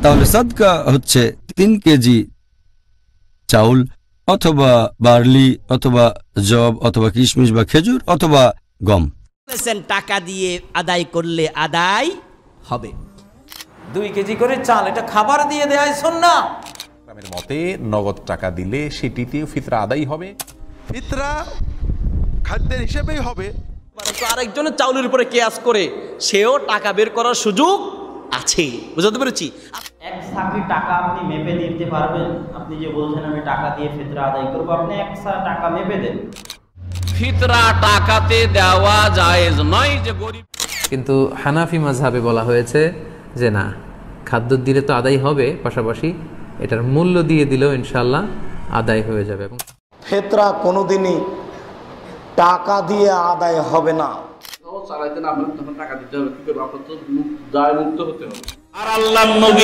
তাহলে সাদকা হচ্ছে 3 কেজি চাউল অথবা বার্লি অথবা জব অথবা কিশমিশ বা খেজুর অথবা গম। টাকা দিয়ে আদায় করলে আদায় হবে। 2 কেজি করে চাল, এটা খাবার দিয়ে দেয় সুন্নাহ। ইসলামের মতে নগদ টাকা দিলে সেটিতেও ফিতরা আদায় হবে। ফিতরা খাদ্যের হিসেবেই হবে। আরেকজনের চাউলের উপরে কেয়াস করে সেও টাকা বের করার সুযোগ আছে। বুঝতে পেরেছি? এক সাকি টাকা আপনি মেপে দিতে পারবেন? আপনি যে বলছেন আমি টাকা দিয়ে ফিতরা আদায় করবো, আপনি এক টাকা মেপে দেন। ফিতরা টাকাতে দেওয়া জায়েজ নয় যে গরিব। কিন্তু হানাফি মাযহাবে বলা হয়েছে যে না, খাদ্য দিলে তো আদায় হবে, পাশাপাশি এটার মূল্য দিয়ে দিলেও ইনশাআল্লাহ আদায় হয়ে যাবে। এবং ফিতরা কোনোদিনই টাকা দিয়ে আদায় হবে না। চালাইতেন আপনার তখন টাকা দিতে হবে, কি করবো? আপনার তো দায় মুক্ত হতে হবে। আর আল্লাহর নবী